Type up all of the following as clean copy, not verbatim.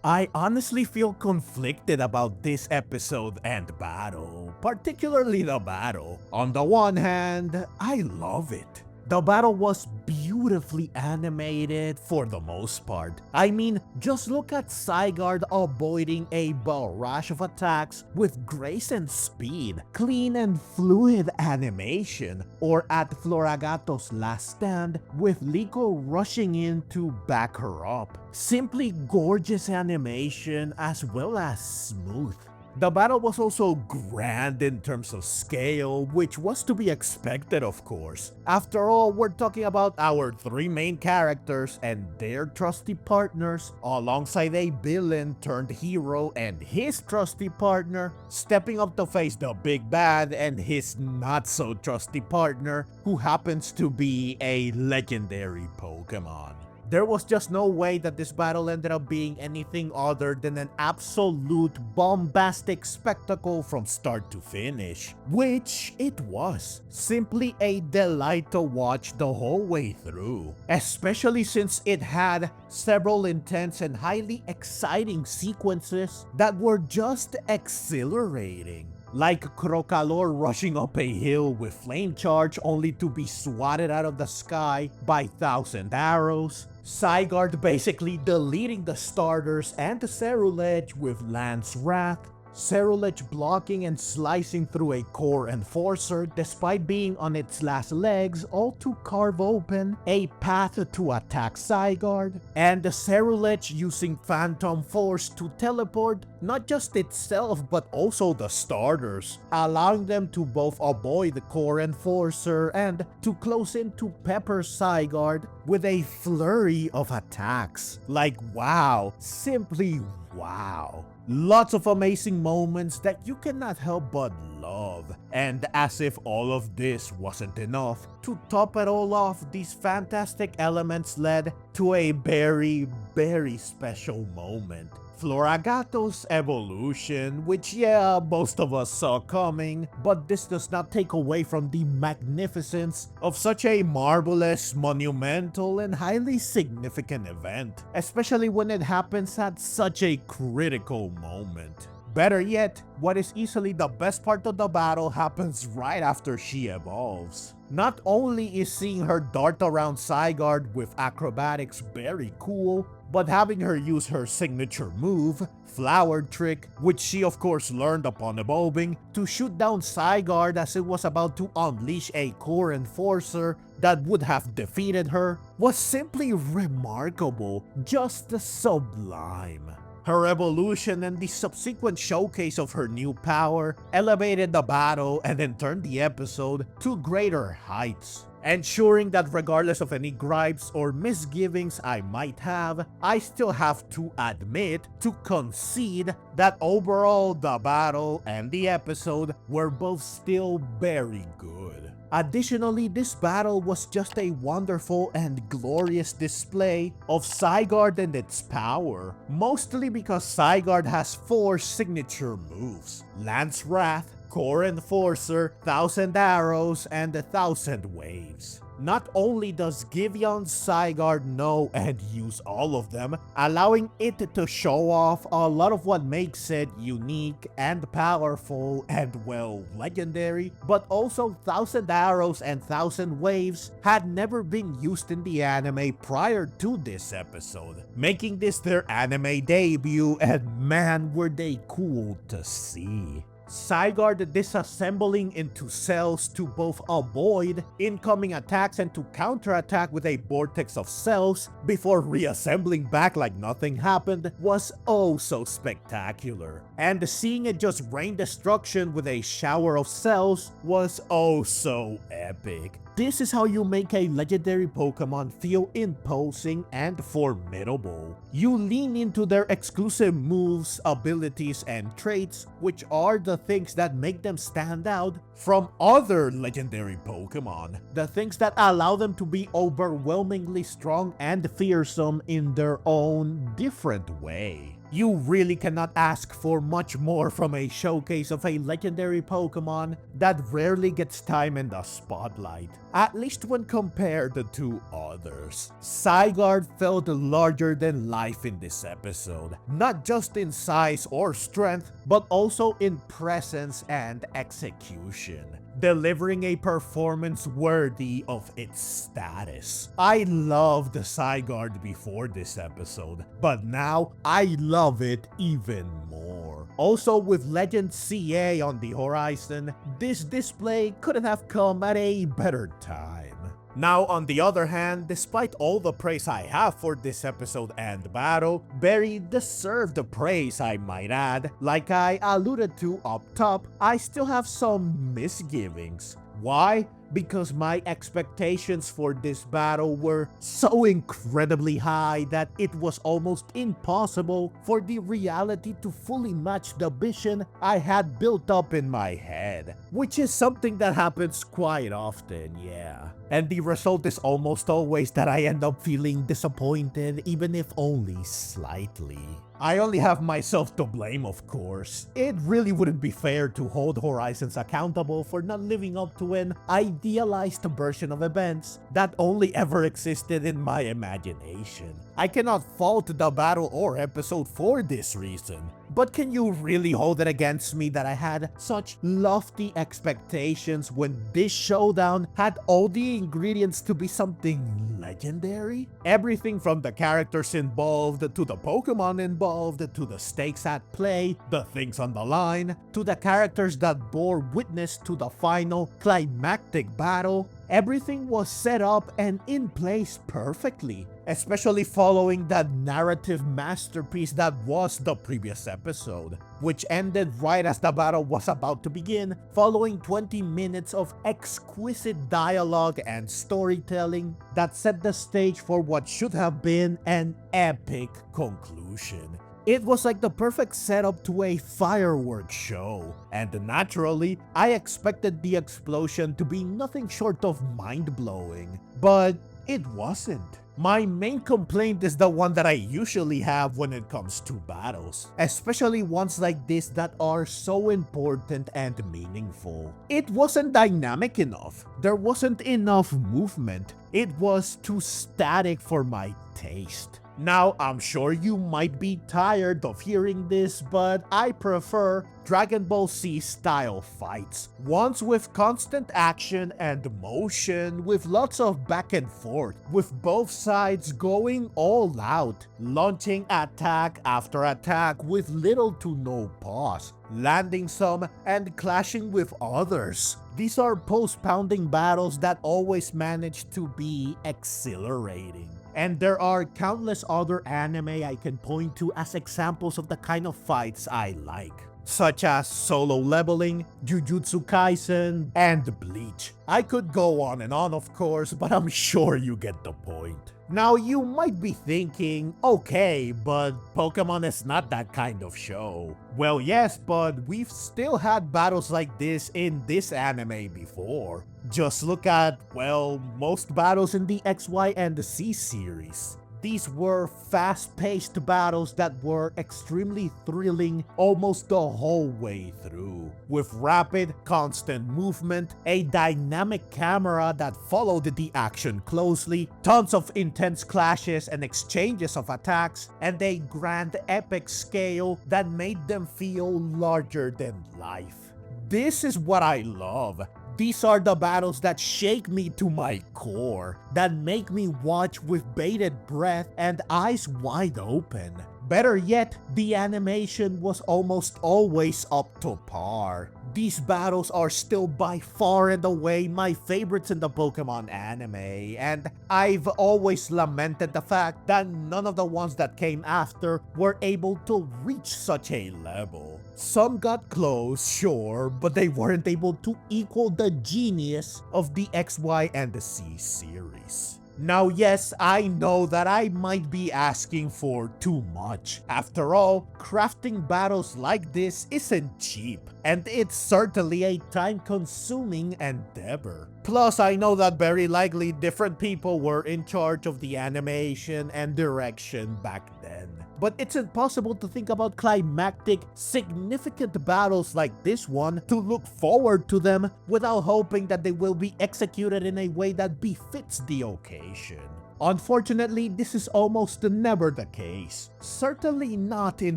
I honestly feel conflicted about this episode and battle, particularly the battle. On the one hand, I love it. The battle was beautifully animated for the most part. I mean, just look at Zygarde avoiding a barrage of attacks with grace and speed, clean and fluid animation, or at Floragato's last stand with Liko rushing in to back her up. Simply gorgeous animation as well as smooth. The battle was also grand in terms of scale, which was to be expected of course. After all, we're talking about our three main characters and their trusty partners, alongside a villain turned hero and his trusty partner, stepping up to face the big bad and his not so trusty partner, who happens to be a legendary Pokemon. There was just no way that this battle ended up being anything other than an absolute bombastic spectacle from start to finish, which it was. Simply a delight to watch the whole way through, especially since it had several intense and highly exciting sequences that were just exhilarating. Like Crocalor rushing up a hill with flame charge only to be swatted out of the sky by 1,000 arrows, Zygarde basically deleting the starters and the Cerulege with Lance Wrath, Cerulege blocking and slicing through a core enforcer despite being on its last legs, all to carve open a path to attack Zygarde, and the Cerulege using Phantom Force to teleport not just itself but also the starters, allowing them to both avoid the core enforcer and to close in to pepper Zygarde with a flurry of attacks. Like wow, simply wow. Lots of amazing moments that you cannot help but love. And as if all of this wasn't enough, to top it all off, these fantastic elements led to a very, very special moment. Floragato's evolution, which yeah, most of us saw coming, but this does not take away from the magnificence of such a marvelous, monumental, and highly significant event, especially when it happens at such a critical moment. Better yet, what is easily the best part of the battle happens right after she evolves. Not only is seeing her dart around Zygarde with acrobatics very cool, but having her use her signature move, Flower Trick, which she of course learned upon evolving, to shoot down Zygarde as it was about to unleash a core enforcer that would have defeated her, was simply remarkable, just sublime. Her evolution and the subsequent showcase of her new power elevated the battle and then turned the episode to greater heights, ensuring that regardless of any gripes or misgivings I might have, I still have to admit, to concede, that overall the battle and the episode were both still very good. Additionally, this battle was just a wonderful and glorious display of Zygarde and its power, mostly because Zygarde has 4 signature moves: Lance Wrath, Core Enforcer, 1,000 Arrows, and 1,000 Waves. Not only does Gibeon's Zygarde know and use all of them, allowing it to show off a lot of what makes it unique and powerful and well, legendary, but also 1,000 Arrows and 1,000 Waves had never been used in the anime prior to this episode, making this their anime debut, and man were they cool to see. Zygarde disassembling into cells to both avoid incoming attacks and to counterattack with a vortex of cells before reassembling back like nothing happened was oh so spectacular. And seeing it just rain destruction with a shower of cells was oh so epic. This is how you make a legendary Pokemon feel imposing and formidable. You lean into their exclusive moves, abilities, and traits, which are the things that make them stand out from other legendary Pokemon. The things that allow them to be overwhelmingly strong and fearsome in their own different way. You really cannot ask for much more from a showcase of a legendary Pokemon that rarely gets time in the spotlight, at least when compared to others. Zygarde felt larger than life in this episode, not just in size or strength, but also in presence and execution, delivering a performance worthy of its status. I loved Zygarde before this episode, but now I love it even more. Also, with Legend CA on the horizon, this display couldn't have come at a better time. Now, on the other hand, despite all the praise I have for this episode and battle, very deserved praise I might add, like I alluded to up top, I still have some misgivings. Why? Because my expectations for this battle were so incredibly high that it was almost impossible for the reality to fully match the vision I had built up in my head. Which is something that happens quite often, yeah. And the result is almost always that I end up feeling disappointed, even if only slightly. I only have myself to blame, of course. It really wouldn't be fair to hold Horizons accountable for not living up to an idealized version of events that only ever existed in my imagination. I cannot fault the battle or episode for this reason. But can you really hold it against me that I had such lofty expectations when this showdown had all the ingredients to be something legendary? Everything from the characters involved, to the Pokemon involved, to the stakes at play, the things on the line, to the characters that bore witness to the final climactic battle. Everything was set up and in place perfectly, especially following that narrative masterpiece that was the previous episode, which ended right as the battle was about to begin, following 20 minutes of exquisite dialogue and storytelling that set the stage for what should have been an epic conclusion. It was like the perfect setup to a fireworks show, and naturally, I expected the explosion to be nothing short of mind-blowing, but it wasn't. My main complaint is the one that I usually have when it comes to battles, especially ones like this that are so important and meaningful. It wasn't dynamic enough. There wasn't enough movement. It was too static for my taste. Now, I'm sure you might be tired of hearing this, but I prefer Dragon Ball Z style fights. Ones with constant action and motion, with lots of back and forth, with both sides going all out, launching attack after attack with little to no pause, landing some and clashing with others. These are post-pounding battles that always manage to be exhilarating. And there are countless other anime I can point to as examples of the kind of fights I like, such as Solo Leveling, Jujutsu Kaisen, and Bleach. I could go on and on, of course, but I'm sure you get the point. Now, you might be thinking, okay, but Pokemon is not that kind of show. Well, yes, but we've still had battles like this in this anime before. Just look at, well, most battles in the X, Y, and the Z series. These were fast-paced battles that were extremely thrilling almost the whole way through, with rapid, constant movement, a dynamic camera that followed the action closely, tons of intense clashes and exchanges of attacks, and a grand epic scale that made them feel larger than life. This is what I love. These are the battles that shake me to my core, that make me watch with bated breath and eyes wide open. Better yet, the animation was almost always up to par. These battles are still by far and away my favorites in the Pokemon anime, and I've always lamented the fact that none of the ones that came after were able to reach such a level. Some got close, sure, but they weren't able to equal the genius of the X, Y, and the Z series. Now, yes, I know that I might be asking for too much. After all, crafting battles like this isn't cheap, and it's certainly a time-consuming endeavor. Plus, I know that very likely different people were in charge of the animation and direction back then. but it's impossible to think about climactic, significant battles like this one to look forward to them without hoping that they will be executed in a way that befits the occasion. Unfortunately, this is almost never the case, certainly not in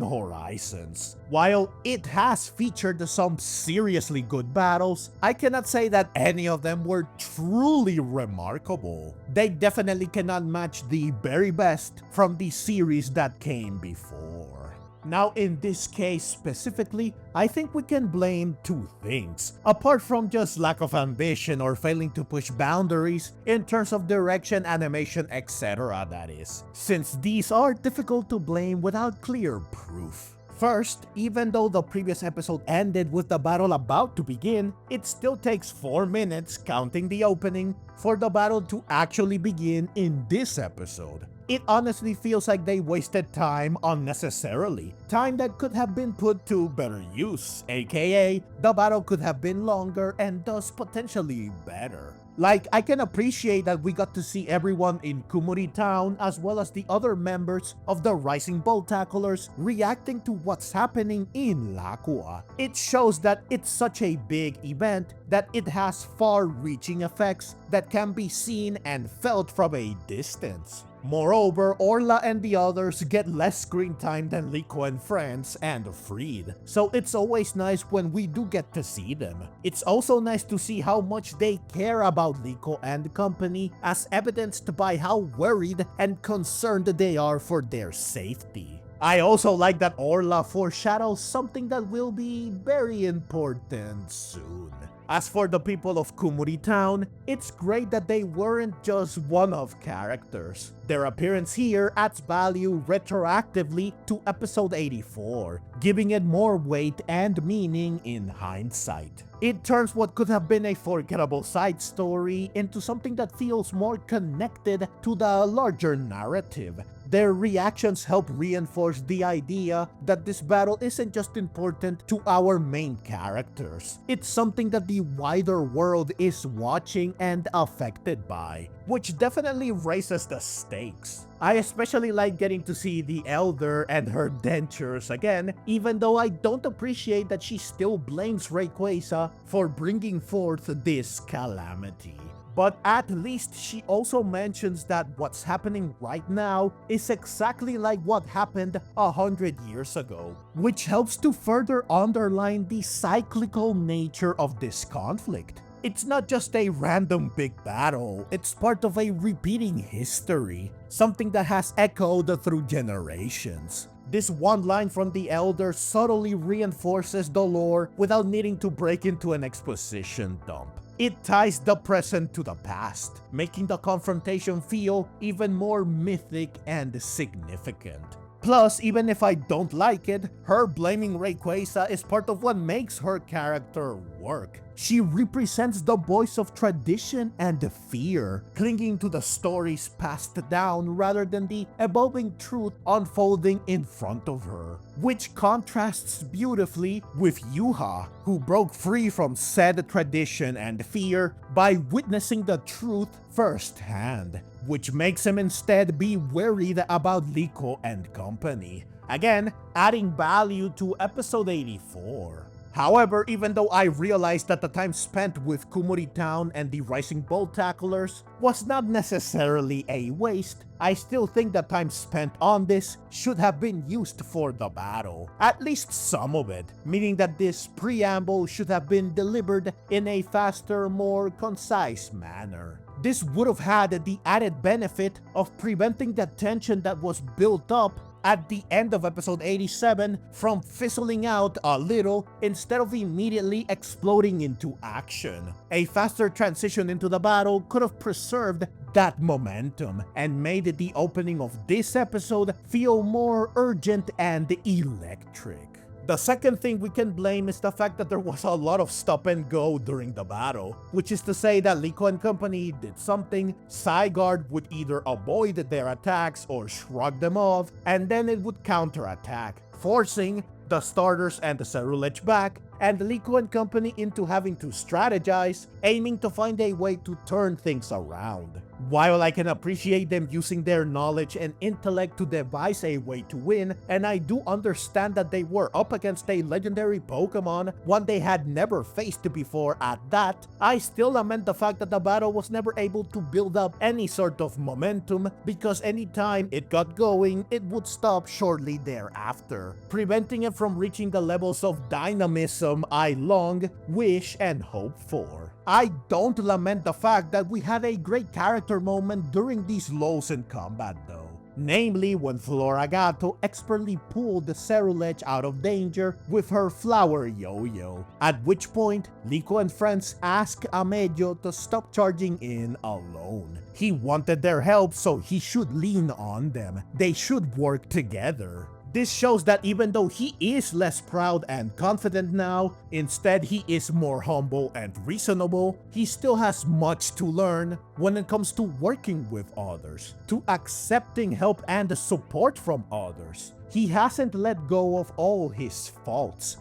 Horizons. While it has featured some seriously good battles, I cannot say that any of them were truly remarkable. They definitely cannot match the very best from the series that came before. Now, in this case specifically, I think we can blame two things, apart from just lack of ambition or failing to push boundaries in terms of direction, animation, etc. that is, since these are difficult to blame without clear proof. First, even though the previous episode ended with the battle about to begin, it still takes 4 minutes, counting the opening, for the battle to actually begin in this episode. It honestly feels like they wasted time unnecessarily, time that could have been put to better use, aka the battle could have been longer and thus potentially better. Like, I can appreciate that we got to see everyone in Kumuri Town as well as the other members of the Rising Ball Tacklers reacting to what's happening in Lakua. It shows that it's such a big event that it has far-reaching effects that can be seen and felt from a distance. Moreover, Orla and the others get less screen time than Liko and friends and Freed, so it's always nice when we do get to see them. It's also nice to see how much they care about Liko and company, as evidenced by how worried and concerned they are for their safety. I also like that Orla foreshadows something that will be very important soon. As for the people of Kumuri Town, it's great that they weren't just one-off characters. Their appearance here adds value retroactively to episode 84, giving it more weight and meaning in hindsight. It turns what could have been a forgettable side story into something that feels more connected to the larger narrative. Their reactions help reinforce the idea that this battle isn't just important to our main characters. It's something that the wider world is watching and affected by, which definitely raises the stakes. I especially like getting to see the Elder and her dentures again, even though I don't appreciate that she still blames Rayquaza for bringing forth this calamity. But at least she also mentions that what's happening right now is exactly like what happened 100 years ago, which helps to further underline the cyclical nature of this conflict. It's not just a random big battle, it's part of a repeating history, something that has echoed through generations. This one line from the Elder subtly reinforces the lore without needing to break into an exposition dump. It ties the present to the past, making the confrontation feel even more mythic and significant. Plus, even if I don't like it, her blaming Rayquaza is part of what makes her character work. She represents the voice of tradition and fear, clinging to the stories passed down rather than the evolving truth unfolding in front of her, which contrasts beautifully with Yuha, who broke free from said tradition and fear by witnessing the truth firsthand, which makes him instead be worried about Liko and company, again adding value to episode 84. However, even though I realized that the time spent with Kumuri Town and the Rising Ball Tacklers was not necessarily a waste, I still think the time spent on this should have been used for the battle, at least some of it, meaning that this preamble should have been delivered in a faster, more concise manner. This would have had the added benefit of preventing the tension that was built up at the end of episode 87 from fizzling out a little instead of immediately exploding into action. A faster transition into the battle could have preserved that momentum and made the opening of this episode feel more urgent and electric. The second thing we can blame is the fact that there was a lot of stop and go during the battle, which is to say that Liko and company did something, Zygarde would either avoid their attacks or shrug them off, and then it would counterattack, forcing the starters and the Cerulege back, and Liko and company into having to strategize, aiming to find a way to turn things around. While I can appreciate them using their knowledge and intellect to devise a way to win, and I do understand that they were up against a legendary Pokemon, one they had never faced before at that, I still lament the fact that the battle was never able to build up any sort of momentum, because anytime it got going, it would stop shortly thereafter, preventing it from reaching the levels of dynamism I long, wish, and hope for. I don't lament the fact that we had a great character moment during these lows in combat though. Namely when Floragato expertly pulled the Cerulege out of danger with her flower yo-yo, at which point Liko and friends asked Amedyo to stop charging in alone. He wanted their help, so he should lean on them. They should work together. This shows that even though he is less proud and confident now, instead he is more humble and reasonable, he still has much to learn when it comes to working with others, to accepting help and support from others. He hasn't let go of all his faults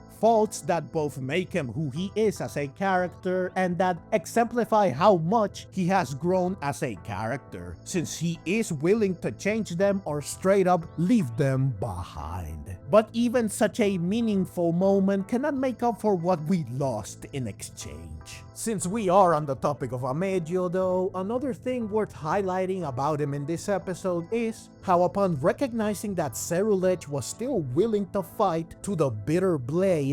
that both make him who he is as a character and that exemplify how much he has grown as a character, since he is willing to change them or straight up leave them behind. But even such a meaningful moment cannot make up for what we lost in exchange. Since we are on the topic of Amedyo though, another thing worth highlighting about him in this episode is how upon recognizing that Cerulege was still willing to fight to the bitter blade,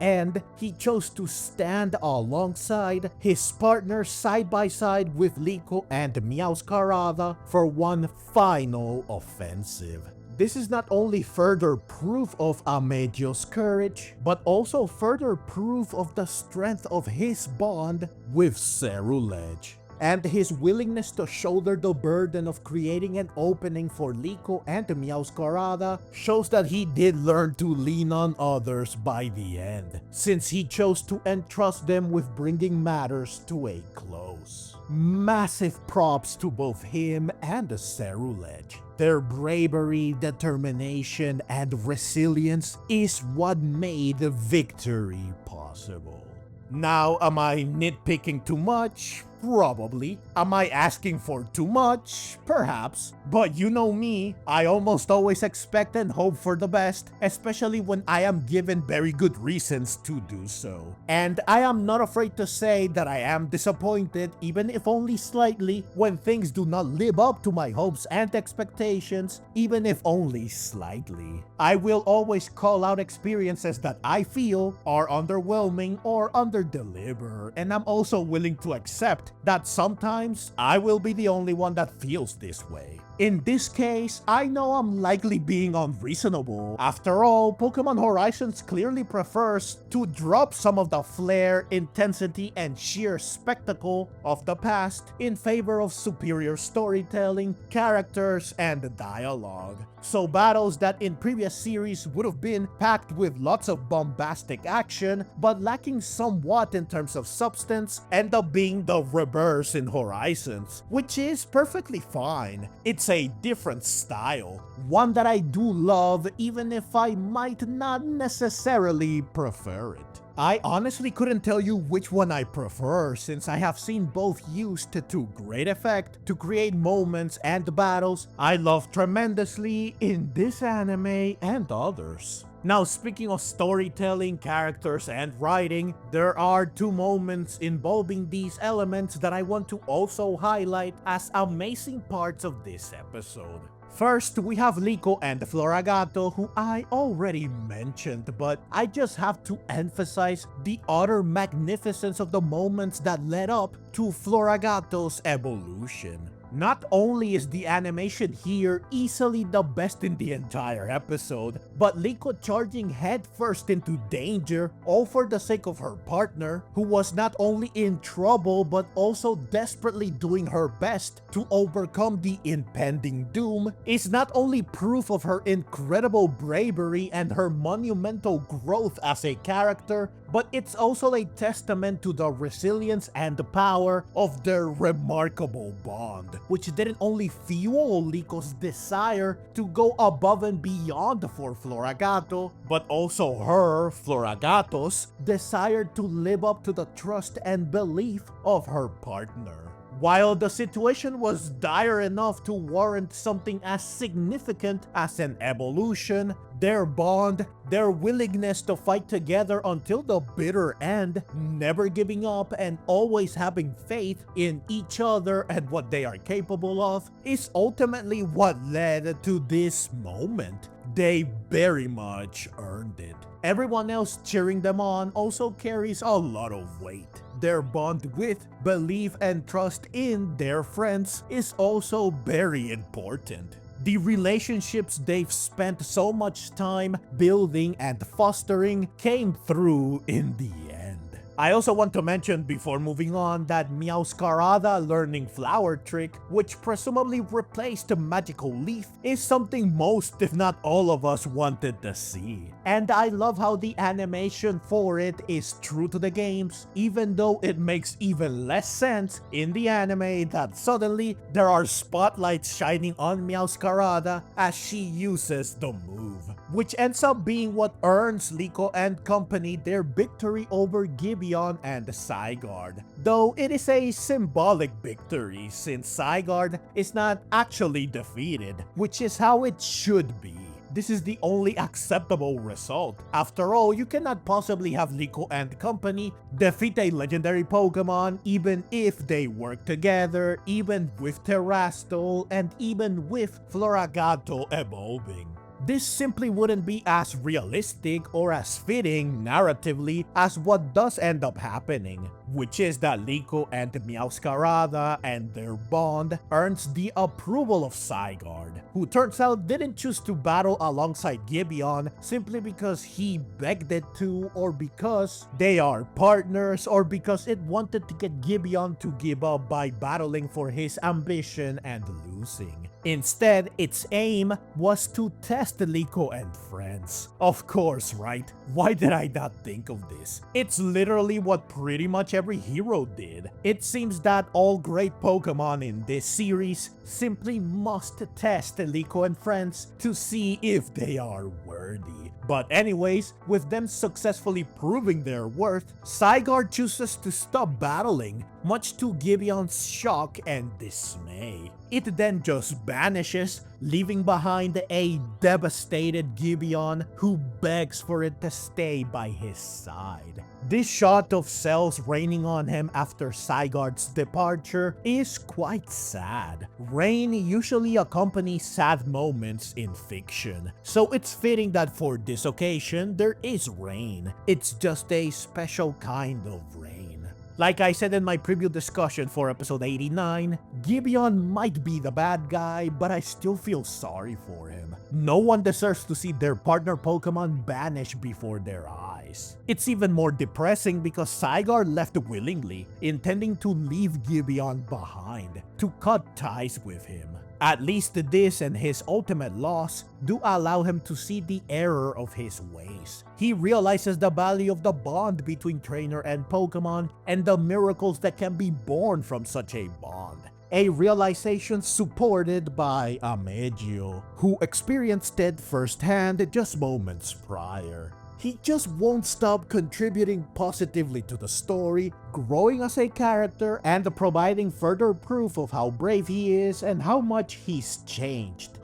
end, he chose to stand alongside his partner side by side with Liko and Meowscarada for one final offensive. This is not only further proof of Amedyo's courage, but also further proof of the strength of his bond with Cerulege, and his willingness to shoulder the burden of creating an opening for Liko and Meowscarada shows that he did learn to lean on others by the end, since he chose to entrust them with bringing matters to a close. Massive props to both him and Cerulege. Their bravery, determination, and resilience is what made the victory possible. Now, am I nitpicking too much? Probably. Am I asking for too much? Perhaps. But you know me, I almost always expect and hope for the best, especially when I am given very good reasons to do so. And I am not afraid to say that I am disappointed, even if only slightly, when things do not live up to my hopes and expectations, even if only slightly. I will always call out experiences that I feel are underwhelming or underdeliver, and I'm also willing to accept that sometimes I will be the only one that feels this way. In this case, I know I'm likely being unreasonable. After all, Pokémon Horizons clearly prefers to drop some of the flair, intensity, and sheer spectacle of the past in favor of superior storytelling, characters, and dialogue. So battles that in previous series would have been packed with lots of bombastic action, but lacking somewhat in terms of substance, end up being the reverse in Horizons, which is perfectly fine. It's a different style, one that I do love even if I might not necessarily prefer it. I honestly couldn't tell you which one I prefer, since I have seen both used to great effect to create moments and battles I love tremendously in this anime and others. Now, speaking of storytelling, characters, and writing, there are two moments involving these elements that I want to also highlight as amazing parts of this episode. First, we have Liko and Floragato, who I already mentioned, but I just have to emphasize the utter magnificence of the moments that led up to Floragato's evolution. Not only is the animation here easily the best in the entire episode, but Liko charging headfirst into danger, all for the sake of her partner, who was not only in trouble but also desperately doing her best to overcome the impending doom, is not only proof of her incredible bravery and her monumental growth as a character, but it's also a testament to the resilience and the power of their remarkable bond, which didn't only fuel Liko's desire to go above and beyond for Floragato, but also her, Floragato's, desire to live up to the trust and belief of her partner. While the situation was dire enough to warrant something as significant as an evolution, their bond, their willingness to fight together until the bitter end, never giving up and always having faith in each other and what they are capable of, is ultimately what led to this moment. They very much earned it. Everyone else cheering them on also carries a lot of weight. Their bond with, belief, and trust in their friends is also very important. The relationships they've spent so much time building and fostering came through in the end. I also want to mention before moving on that Meowscarada learning flower trick, which presumably replaced the magical leaf, is something most if not all of us wanted to see. And I love how the animation for it is true to the games, even though it makes even less sense in the anime that suddenly there are spotlights shining on Meowscarada as she uses the move, which ends up being what earns Liko and company their victory over Gibeon and Zygarde. Though it is a symbolic victory since Zygarde is not actually defeated, which is how it should be. This is the only acceptable result. After all, you cannot possibly have Liko and company defeat a legendary Pokemon even if they work together, even with Terrastal, and even with Floragato evolving. This simply wouldn't be as realistic or as fitting narratively as what does end up happening, which is that Liko and Meowscarada and their bond earns the approval of Zygarde, who turns out didn't choose to battle alongside Gibeon simply because he begged it to, or because they are partners, or because it wanted to get Gibeon to give up by battling for his ambition and losing. Instead, its aim was to test Liko and friends. Of course, right? Why did I not think of this? It's literally what pretty much every hero did. It seems that all great Pokemon in this series simply must test Liko and friends to see if they are worthy. But anyways, with them successfully proving their worth, Zygarde chooses to stop battling, much to Gibeon's shock and dismay. It then just vanishes, leaving behind a devastated Gibeon who begs for it to stay by his side. This shot of cells raining on him after Zygarde's departure is quite sad. Rain usually accompanies sad moments in fiction, so it's fitting that for this occasion there is rain. It's just a special kind of rain. Like I said in my preview discussion for episode 89, Gibeon might be the bad guy, but I still feel sorry for him. No one deserves to see their partner Pokemon vanish before their eyes. It's even more depressing because Zygarde left willingly, intending to leave Gibeon behind, to cut ties with him. At least this and his ultimate loss do allow him to see the error of his ways. He realizes the value of the bond between trainer and Pokemon and the miracles that can be born from such a bond. A realization supported by Amegio, who experienced it firsthand just moments prior. He just won't stop contributing positively to the story, growing as a character, and providing further proof of how brave he is and how much he's changed.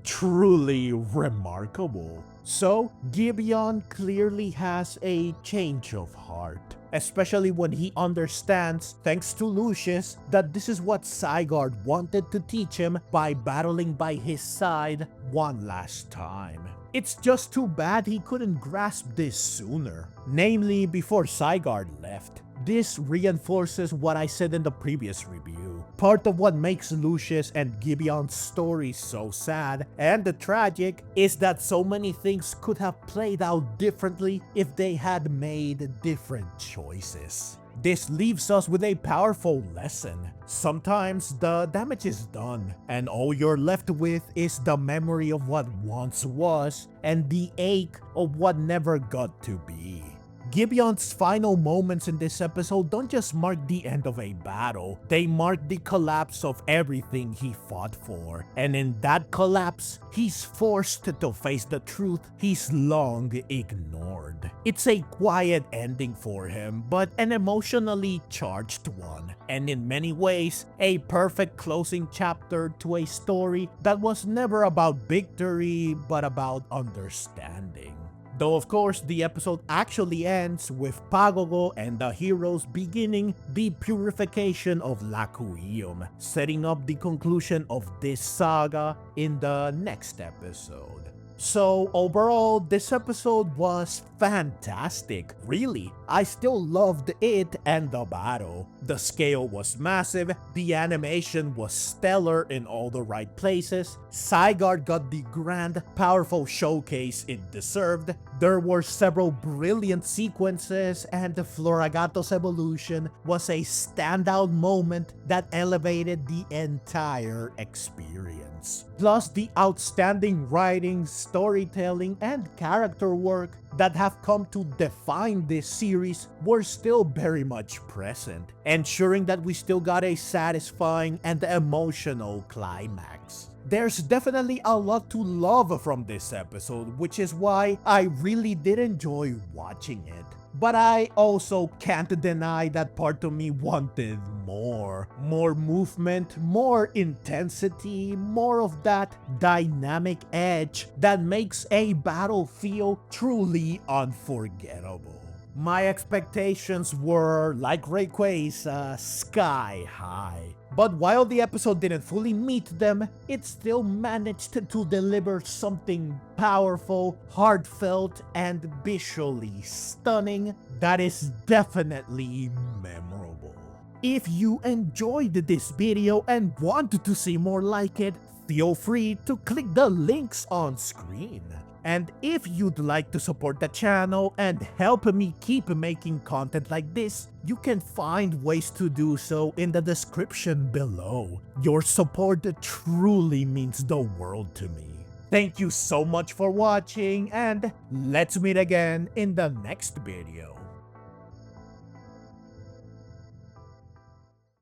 Truly remarkable. So, Gibeon clearly has a change of heart, especially when he understands, thanks to Lucius, that this is what Zygarde wanted to teach him by battling by his side one last time. It's just too bad he couldn't grasp this sooner, namely before Zygarde left. This reinforces what I said in the previous review. Part of what makes Lucius and Gibeon's story so sad and tragic is that so many things could have played out differently if they had made different choices. This leaves us with a powerful lesson. Sometimes the damage is done, and all you're left with is the memory of what once was and the ache of what never got to be. Gibeon's final moments in this episode don't just mark the end of a battle, they mark the collapse of everything he fought for. And in that collapse, he's forced to face the truth he's long ignored. It's a quiet ending for him, but an emotionally charged one, and in many ways, a perfect closing chapter to a story that was never about victory, but about understanding. Though of course the episode actually ends with Pagogo and the heroes beginning the purification of Lacueum, setting up the conclusion of this saga in the next episode. So overall, this episode was fantastic. Really, I still loved it and the battle. The scale was massive, the animation was stellar in all the right places, Zygarde got the grand, powerful showcase it deserved, there were several brilliant sequences, and the Floragato's evolution was a standout moment that elevated the entire experience. Plus the outstanding writing, storytelling, and character work that have come to define this series were still very much present, ensuring that we still got a satisfying and emotional climax. There's definitely a lot to love from this episode, which is why I really did enjoy watching it. But I also can't deny that part of me wanted more. More movement, more intensity, more of that dynamic edge that makes a battle feel truly unforgettable. My expectations were, like Rayquaze, sky high. But while the episode didn't fully meet them, it still managed to deliver something powerful, heartfelt, and visually stunning that is definitely memorable. If you enjoyed this video and want to see more like it, feel free to click the links on screen. And if you'd like to support the channel and help me keep making content like this, you can find ways to do so in the description below. Your support truly means the world to me. Thank you so much for watching, and let's meet again in the next video.